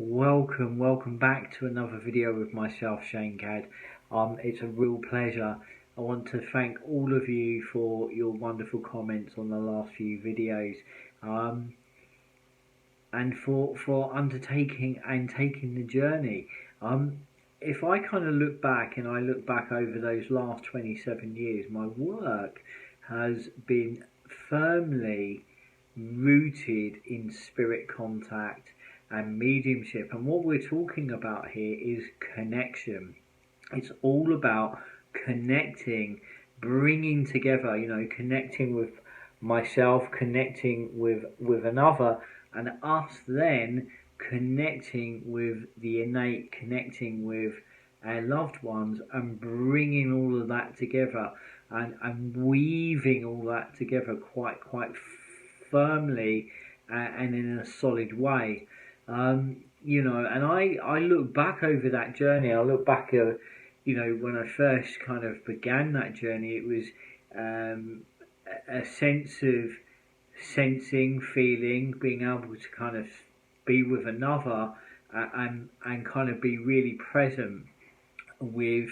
Welcome back to another video with myself, Shane Cad. It's a real pleasure. I want to thank all of you for your wonderful comments on the last few videos, and for undertaking and taking the journey. If I kind of look back over those last 27 years, my work has been firmly rooted in spirit contact and mediumship. And what we're talking about here is connection. It's all about connecting, bringing together, connecting with myself, connecting with another, and us then connecting with the innate, connecting with our loved ones, and bringing all of that together and weaving all that together quite firmly and in a solid way. And I look back over that journey. I look back at, when I first kind of began that journey, it was a sense of sensing, feeling, being able to kind of be with another and kind of be really present with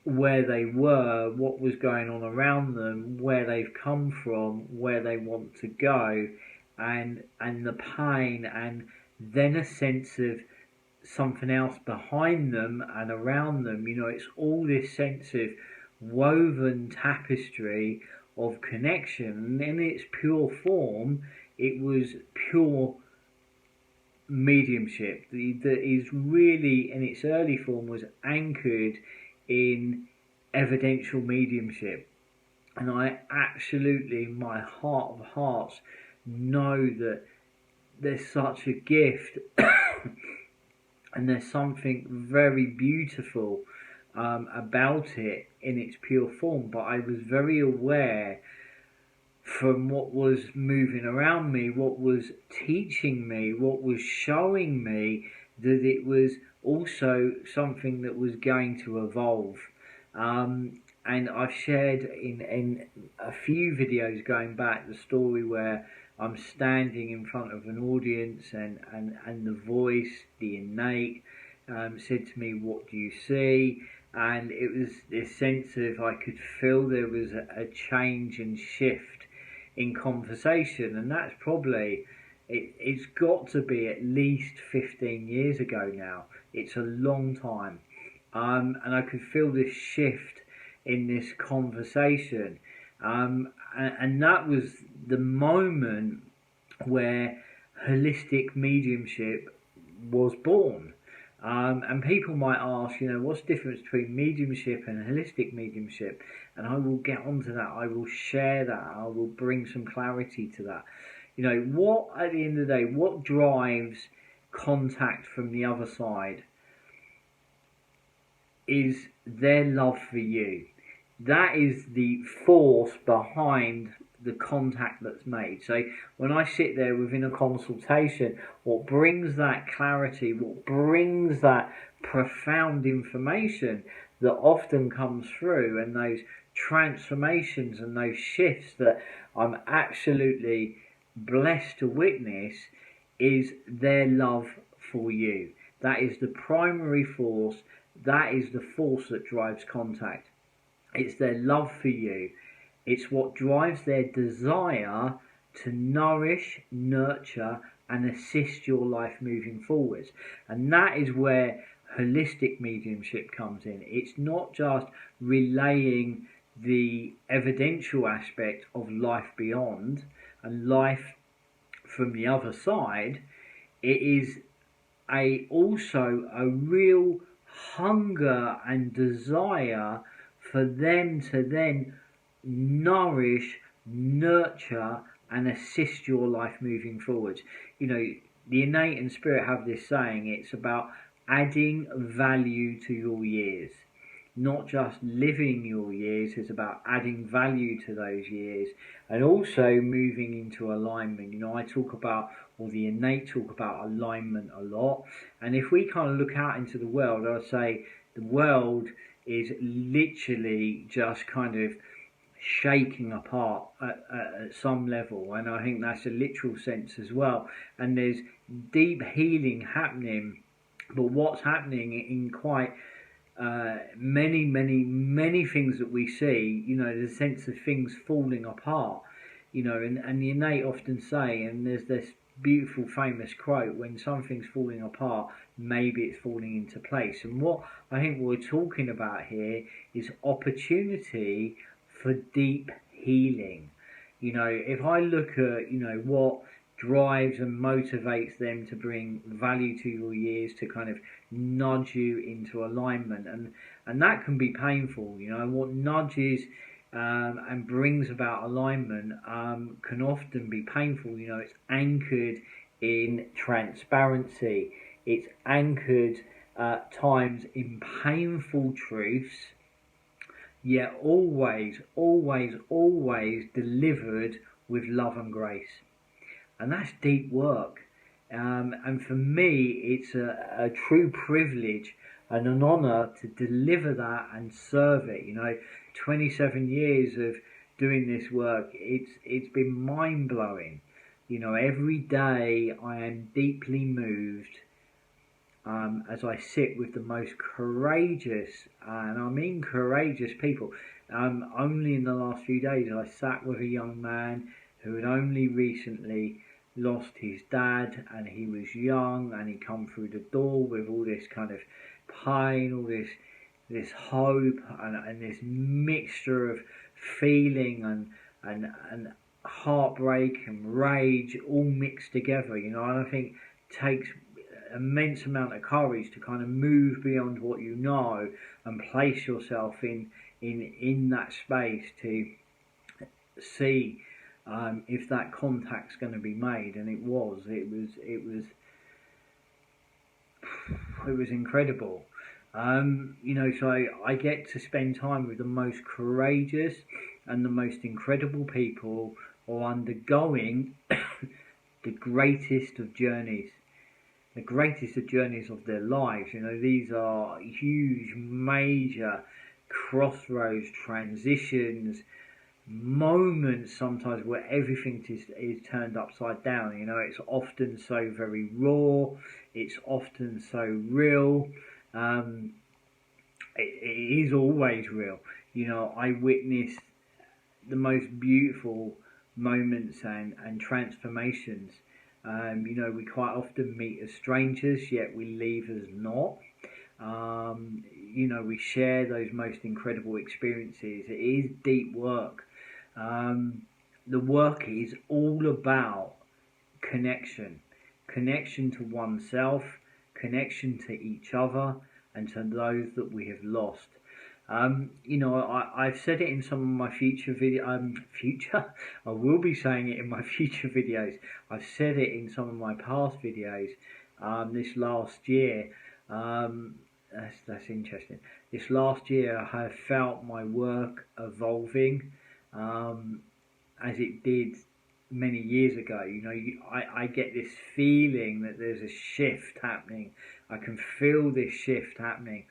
where they were, what was going on around them, where they've come from, where they want to go, and the pain, and then a sense of something else behind them and around them. It's all this sense of woven tapestry of connection. And in its pure form, it was pure mediumship that is really, in its early form, was anchored in evidential mediumship. And I absolutely, my heart of hearts, know that there's such a gift and there's something very beautiful about it in its pure form. But I was very aware from what was moving around me, what was teaching me, what was showing me, that it was also something that was going to evolve. And I've shared in a few videos going back the story where I'm standing in front of an audience and the voice, the innate, said to me, "What do you see?" And it was this sense of, I could feel there was a change and shift in conversation. And that's probably, it's got to be at least 15 years ago now. It's a long time. And I could feel this shift in this conversation. And that was the moment where holistic mediumship was born. And people might ask, what's the difference between mediumship and holistic mediumship? And I will get onto that. I will share that. I will bring some clarity to that. What, at the end of the day, what drives contact from the other side is their love for you. That is the force behind the contact that's made. So when I sit there within a consultation, what brings that clarity, what brings that profound information that often comes through, and those transformations and those shifts that I'm absolutely blessed to witness, is their love for you. That is the primary force. That is the force that drives contact. It's their love for you. It's what drives their desire to nourish, nurture, and assist your life moving forwards. And that is where holistic mediumship comes in. It's not just relaying the evidential aspect of life beyond and life from the other side. It is also a real hunger and desire for them to then nourish, nurture, and assist your life moving forwards. The innate and spirit have this saying, it's about adding value to your years. Not just living your years, it's about adding value to those years and also moving into alignment. I talk about, or the innate talk about, alignment a lot. And if we kind of look out into the world, I would say the world is literally just kind of shaking apart at some level, and I think that's a literal sense as well. And there's deep healing happening. But what's happening in quite many things that we see, there's a sense of things falling apart, and the innate often say, and there's this beautiful famous quote, when something's falling apart, maybe it's falling into place. And what I think we're talking about here is opportunity for deep healing. If I look at, what drives and motivates them to bring value to your years, to kind of nudge you into alignment, and that can be painful. What nudges and brings about alignment can often be painful. It's anchored in transparency, it's anchored at times in painful truths, yet always delivered with love and grace. And that's deep work. And for me, it's a true privilege and an honour to deliver that and serve it. 27 years of doing this work, it's been mind blowing. Every day I am deeply moved as I sit with the most courageous, and I mean courageous people. Only in the last few days I sat with a young man who had only recently lost his dad, and he was young, and he come through the door with all this kind of pain, all this hope, and this mixture of feeling and heartbreak and rage all mixed together. And I think it takes immense amount of courage to kind of move beyond what you know and place yourself in that space to see if that contact's going to be made. And it was incredible. So I get to spend time with the most courageous and the most incredible people who are undergoing the greatest of journeys of their lives. These are huge, major crossroads, transitions, moments sometimes where everything is turned upside down. It's often so very raw, it's often so real. It is always real. I witnessed the most beautiful moments and transformations. We quite often meet as strangers, yet we leave as not. We share those most incredible experiences. It is deep work. The work is all about connection to oneself, connection to each other, and to those that we have lost. I've said it in some of my future I will be saying it in my future videos. I've said it in some of my past videos. This last year, that's interesting. This last year, I have felt my work evolving, as it did many years ago. I get this feeling that there's a shift happening. I can feel this shift happening.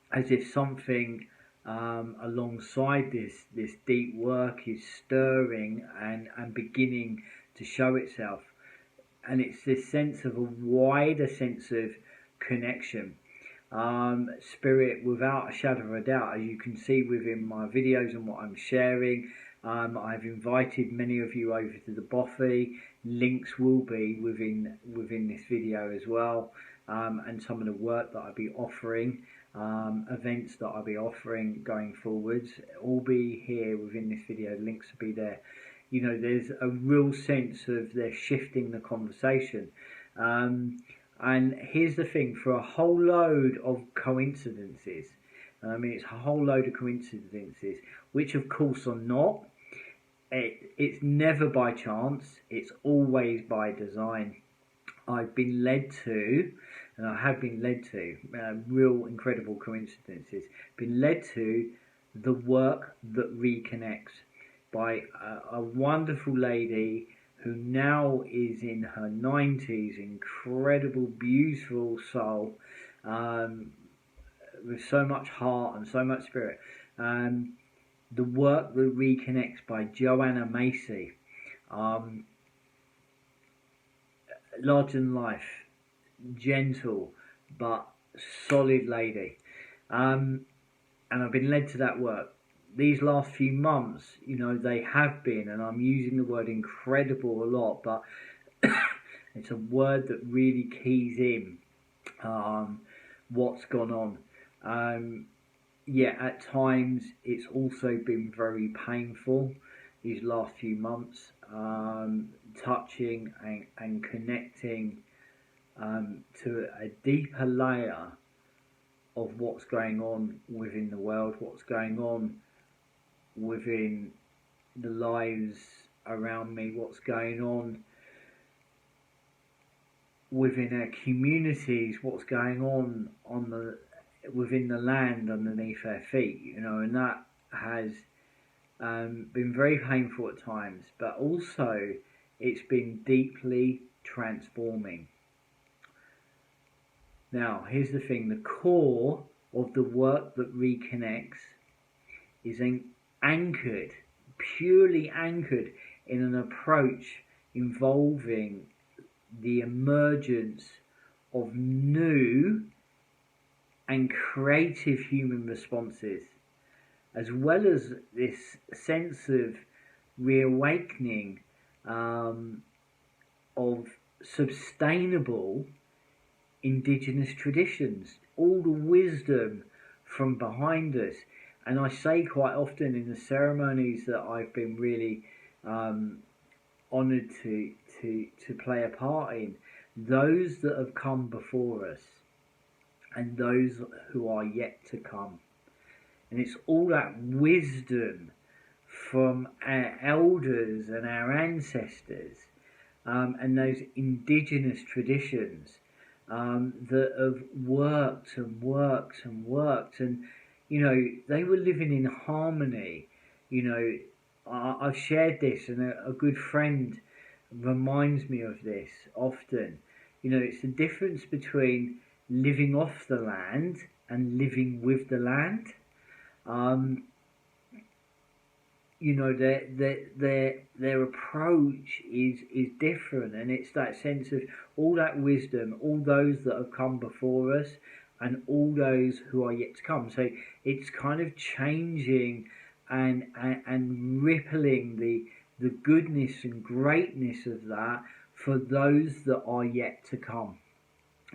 As if something alongside this deep work is stirring and beginning to show itself. And it's this sense of a wider sense of connection. Spirit, without a shadow of a doubt, as you can see within my videos and what I'm sharing, I've invited many of you over to the Bothy. Links will be within this video as well, and some of the work that I'll be offering. Events that I'll be offering going forwards all be here within this video. Links will be there. There's a real sense of they're shifting the conversation. And here's the thing, for a whole load of coincidences, it's a whole load of coincidences, which of course are not. It's never by chance, it's always by design. I've been led to, and I have been led to, real incredible coincidences, been led to the Work That Reconnects by a wonderful lady who now is in her 90s, incredible, beautiful soul, with so much heart and so much spirit. The Work That Reconnects by Joanna Macey. larger than life, gentle but solid lady. Um, and I've been led to that work. These last few months, they have been, and I'm using the word incredible a lot, but it's a word that really keys in what's gone on. Yeah, at times it's also been very painful these last few months, touching and connecting to a deeper layer of what's going on within the world, what's going on within the lives around me, what's going on within our communities, what's going on the within the land underneath our feet, and that has been very painful at times, but also it's been deeply transforming. Now, here's the thing: the core of the work that reconnects is anchored, purely anchored in an approach involving the emergence of new and creative human responses, as well as this sense of reawakening of sustainable indigenous traditions, all the wisdom from behind us. And I say quite often in the ceremonies that I've been really honoured to play a part in, those that have come before us and those who are yet to come. And it's all that wisdom from our elders and our ancestors and those indigenous traditions that have worked and worked and worked. And, they were living in harmony. I've shared this, and a good friend reminds me of this often. It's the difference between living off the land and living with the land. Their approach is different, and it's that sense of all that wisdom, all those that have come before us, and all those who are yet to come. So it's kind of changing and rippling the goodness and greatness of that for those that are yet to come.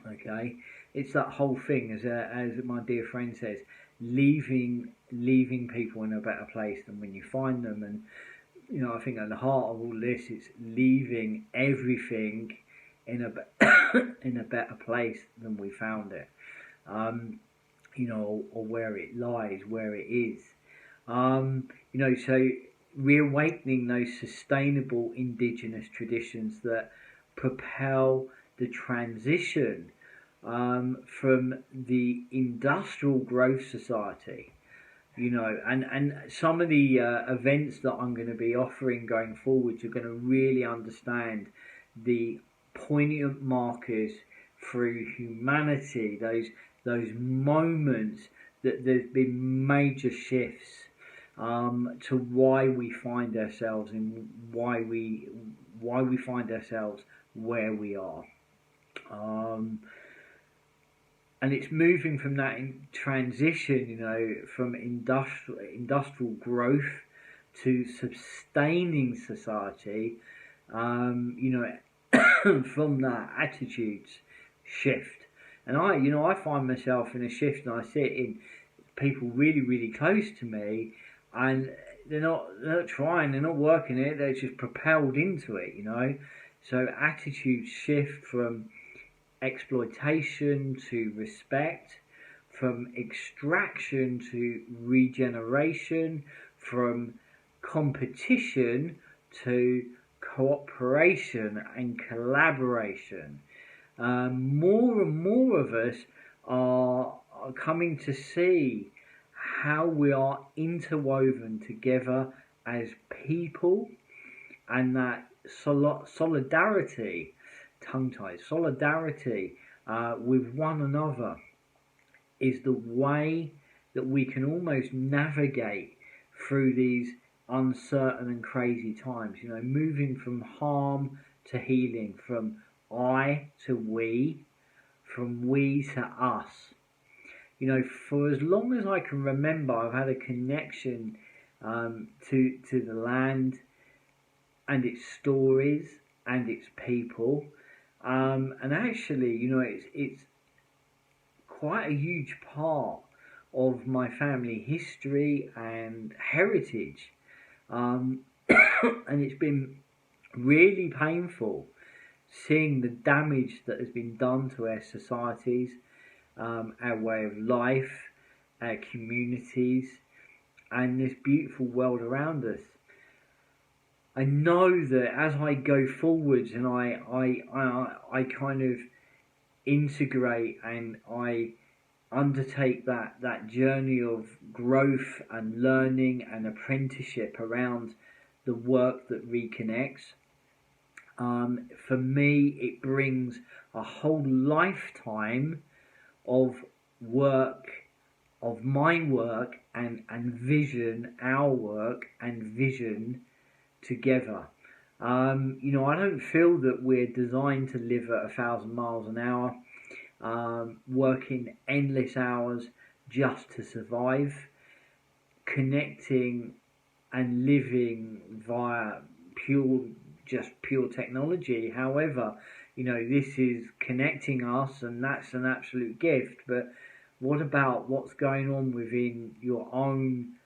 Okay, it's that whole thing, as my dear friend says, leaving people in a better place than when you find them. And I think at the heart of all this, it's leaving everything in in a better place than we found it. Or where it lies, where it is. So reawakening those sustainable indigenous traditions that propel the transition from the industrial growth society, and some of the events that I'm going to be offering going forward, you're going to really understand the poignant markers through humanity, those moments that there's been major shifts to why we find ourselves and why we find ourselves where we are. And it's moving from that transition, from industrial growth to sustaining society, from that attitudes shift. And I find myself in a shift, and I see it in people really, really close to me, and they're not trying, they're not working it, they're just propelled into it, So attitudes shift from exploitation to respect, from extraction to regeneration, from competition to cooperation and collaboration. More and more of us are coming to see how we are interwoven together as people, and that solidarity, tongue-tied, solidarity with one another is the way that we can almost navigate through these uncertain and crazy times, moving from harm to healing, from I to we, from we to us. For as long as I can remember, I've had a connection to the land and its stories and its people. And actually, it's quite a huge part of my family history and heritage. Um, and it's been really painful seeing the damage that has been done to our societies, our way of life, our communities, and this beautiful world around us. I know that as I go forwards and I kind of integrate and I undertake that journey of growth and learning and apprenticeship around the work that reconnects. For me, it brings a whole lifetime of work, of my work and vision, our work and vision together. I don't feel that we're designed to live at 1,000 miles an hour, working endless hours just to survive, connecting and living via pure technology. However, this is connecting us, and that's an absolute gift. But what about what's going on within your own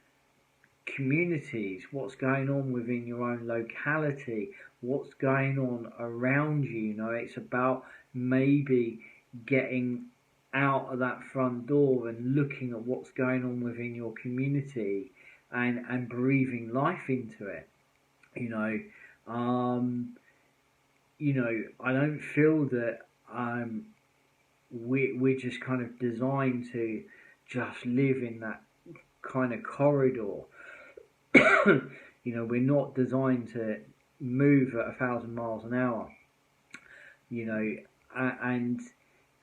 communities? What's going on within your own locality? What's going on around you? It's about maybe getting out of that front door and looking at what's going on within your community and breathing life into it. I don't feel that we're just kind of designed to just live in that kind of corridor. We're not designed to move at 1,000 miles an hour. And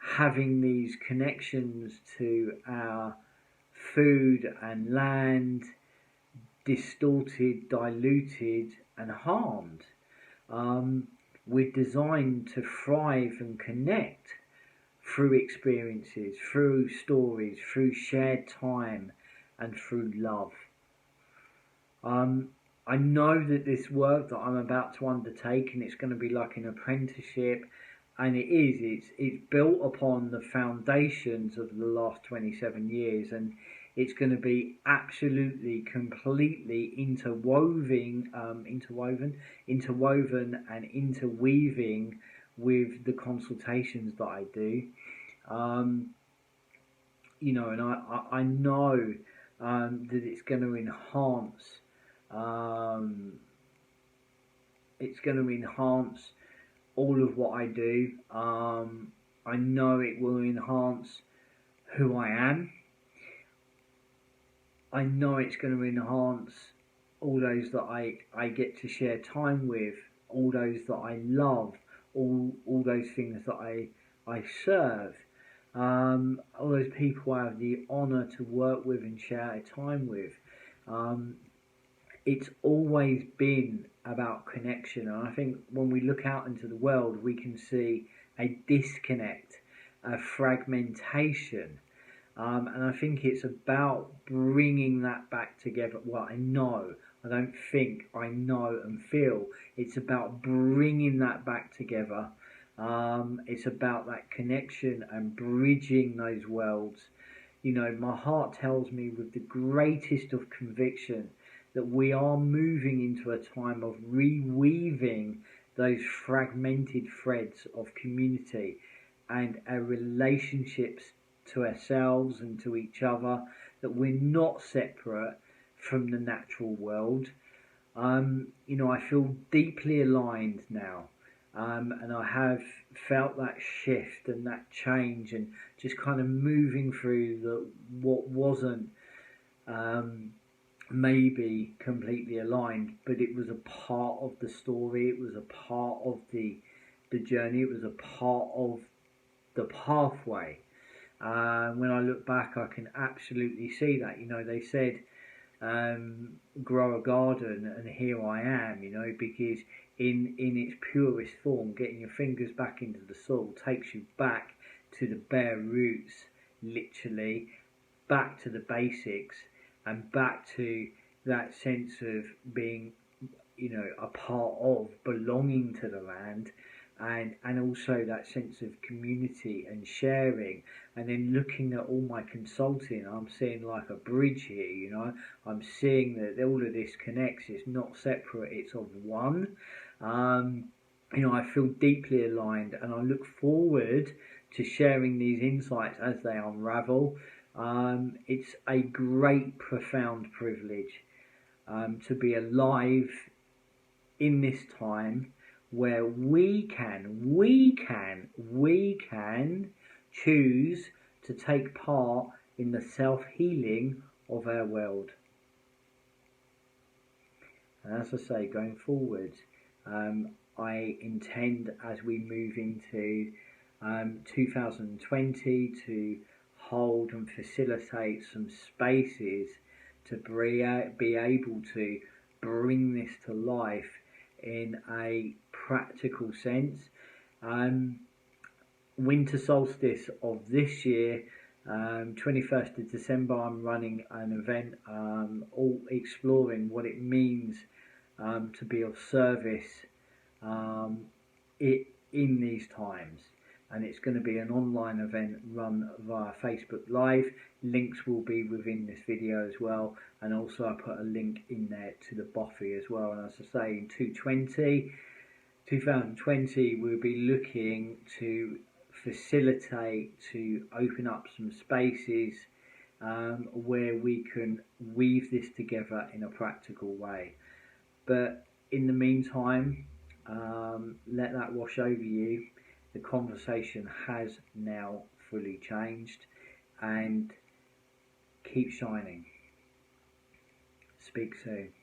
having these connections to our food and land distorted, diluted, and harmed. We're designed to thrive and connect through experiences, through stories, through shared time, and through love. I know that this work that I'm about to undertake, and it's going to be like an apprenticeship, and it's built upon the foundations of the last 27 years, and it's going to be absolutely, completely interwoven and interweaving with the consultations that I do. And I know that it's going to enhance. It's going to enhance all of what I do. I know it will enhance who I am. I know it's going to enhance all those that I get to share time with, all those that I love, all those things that I serve, all those people I have the honour to work with and share time with. It's always been about connection, and I think when we look out into the world, we can see a disconnect, a fragmentation, and I think it's about bringing that back together. Well, I don't think, I know and feel it's about bringing that back together. It's about that connection and bridging those worlds. My heart tells me with the greatest of conviction that we are moving into a time of reweaving those fragmented threads of community and our relationships to ourselves and to each other, that we're not separate from the natural world. I feel deeply aligned now, and I have felt that shift and that change, and just kind of moving through what wasn't maybe completely aligned, but it was a part of the story. It was a part of the journey. It was a part of the pathway. When I look back, I can absolutely see that. They said grow a garden, and here I am. Because in its purest form. Getting your fingers back into the soil takes you back to the bare roots, literally, back to the basics, and back to that sense of being, a part of, belonging to the land, and also that sense of community and sharing. And then looking at all my consulting, I'm seeing like a bridge here. I'm seeing that all of this connects. It's not separate, it's of one. I feel deeply aligned, and I look forward to sharing these insights as they unravel. It's a great, profound privilege to be alive in this time where we can choose to take part in the self-healing of our world. And as I say, going forward, I intend, as we move into 2020, to hold and facilitate some spaces to be able to bring this to life in a practical sense. Winter solstice of this year, 21st of December, I'm running an event, all exploring what it means to be of service in these times. And it's going to be an online event run via Facebook Live. Links will be within this video as well, and also I put a link in there to the Buffy as well. And as I say, in 2020, we'll be looking to facilitate, to open up some spaces where we can weave this together in a practical way. But in the meantime, let that wash over you. The conversation has now fully changed, and keep shining. Speak soon.